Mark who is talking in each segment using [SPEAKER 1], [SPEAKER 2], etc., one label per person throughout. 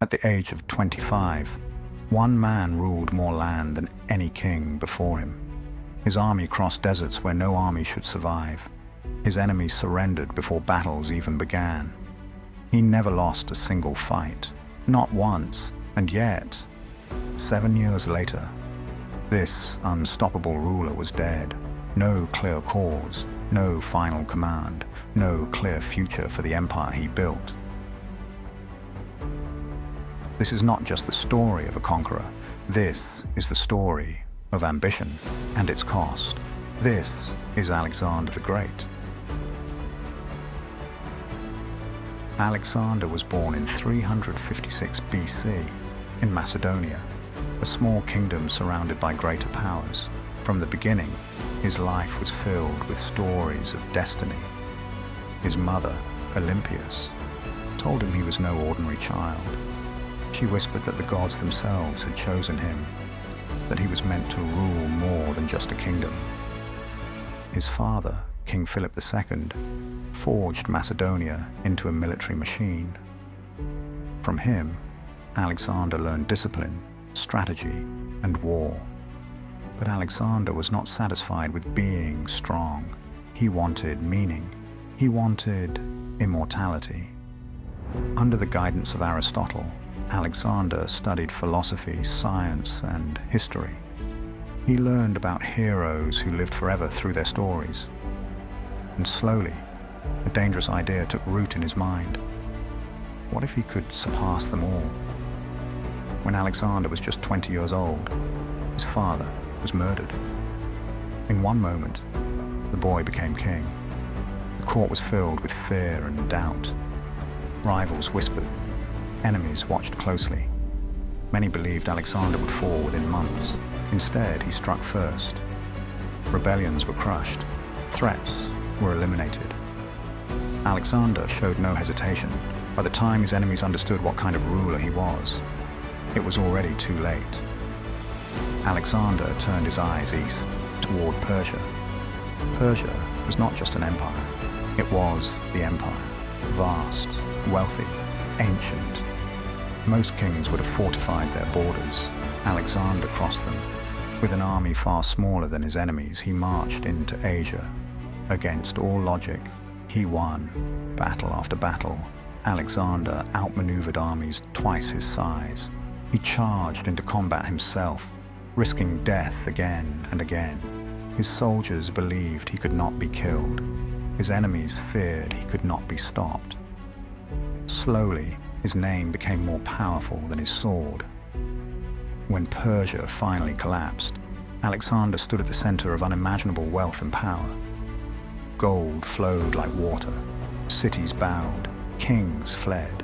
[SPEAKER 1] At the age of 25, one man ruled more land than any king before him. His army crossed deserts where no army should survive. His enemies surrendered before battles even began. He never lost a single fight, not once, and yet, 7 years later, this unstoppable ruler was dead. No clear cause, no final command, no clear future for the empire he built. This is not just the story of a conqueror. This is the story of ambition and its cost. This is Alexander the Great. Alexander was born in 356 BC in Macedonia, a small kingdom surrounded by greater powers. From the beginning, his life was filled with stories of destiny. His mother, Olympias, told him he was no ordinary child. She whispered that the gods themselves had chosen him, that he was meant to rule more than just a kingdom. His father, King Philip II, forged Macedonia into a military machine. From him, Alexander learned discipline, strategy, and war. But Alexander was not satisfied with being strong. He wanted meaning. He wanted immortality. Under the guidance of Aristotle, Alexander studied philosophy, science, and history. He learned about heroes who lived forever through their stories. And slowly, a dangerous idea took root in his mind. What if he could surpass them all? When Alexander was just 20 years old, his father was murdered. In one moment, the boy became king. The court was filled with fear and doubt. Rivals whispered. Enemies watched closely. Many believed Alexander would fall within months. Instead, he struck first. Rebellions were crushed. Threats were eliminated. Alexander showed no hesitation. By the time his enemies understood what kind of ruler he was, it was already too late. Alexander turned his eyes east, toward Persia. Persia was not just an empire. It was the empire. Vast, wealthy, ancient. Most kings would have fortified their borders. Alexander crossed them. With an army far smaller than his enemies, he marched into Asia. Against all logic, he won. Battle after battle, Alexander outmaneuvered armies twice his size. He charged into combat himself, risking death again and again. His soldiers believed he could not be killed. His enemies feared he could not be stopped. Slowly, his name became more powerful than his sword. When Persia finally collapsed, Alexander stood at the center of unimaginable wealth and power. Gold flowed like water. Cities bowed. Kings fled.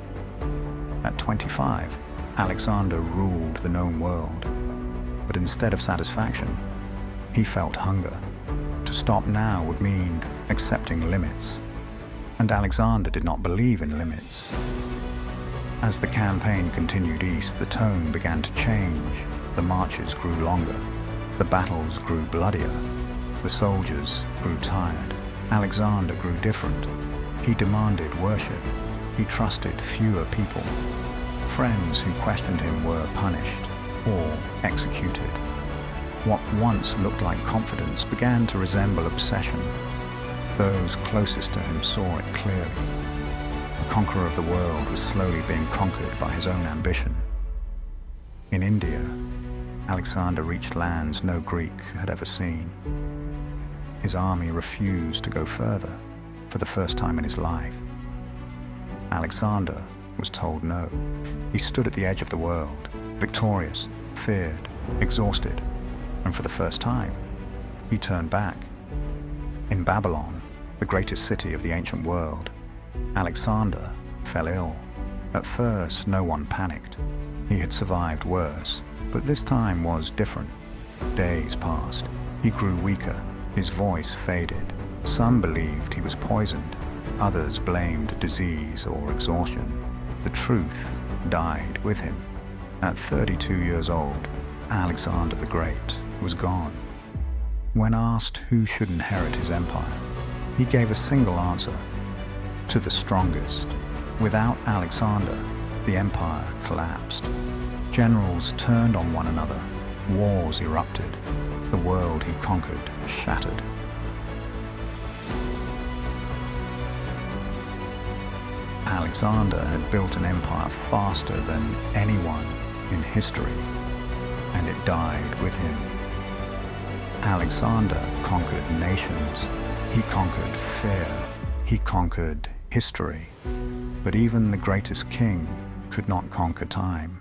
[SPEAKER 1] At 25, Alexander ruled the known world. But instead of satisfaction, he felt hunger. To stop now would mean accepting limits. And Alexander did not believe in limits. As the campaign continued east, the tone began to change. The marches grew longer. The battles grew bloodier. The soldiers grew tired. Alexander grew different. He demanded worship. He trusted fewer people. Friends who questioned him were punished or executed. What once looked like confidence began to resemble obsession. Those closest to him saw it clearly. The conqueror of the world was slowly being conquered by his own ambition. In India, Alexander reached lands no Greek had ever seen. His army refused to go further for the first time in his life. Alexander was told no. He stood at the edge of the world, victorious, feared, exhausted, and for the first time, he turned back. In Babylon, the greatest city of the ancient world, Alexander fell ill. At first, no one panicked. He had survived worse, but this time was different. Days passed. He grew weaker. His voice faded. Some believed he was poisoned. Others blamed disease or exhaustion. The truth died with him. At 32 years old, Alexander the Great was gone. When asked who should inherit his empire, he gave a single answer: to the strongest. Without Alexander, The empire collapsed. Generals turned on one another. Wars erupted. The world he conquered shattered. Alexander had built an empire faster than anyone in history, and it died with him. Alexander conquered nations. He conquered fear. He conquered history. But even the greatest king could not conquer time.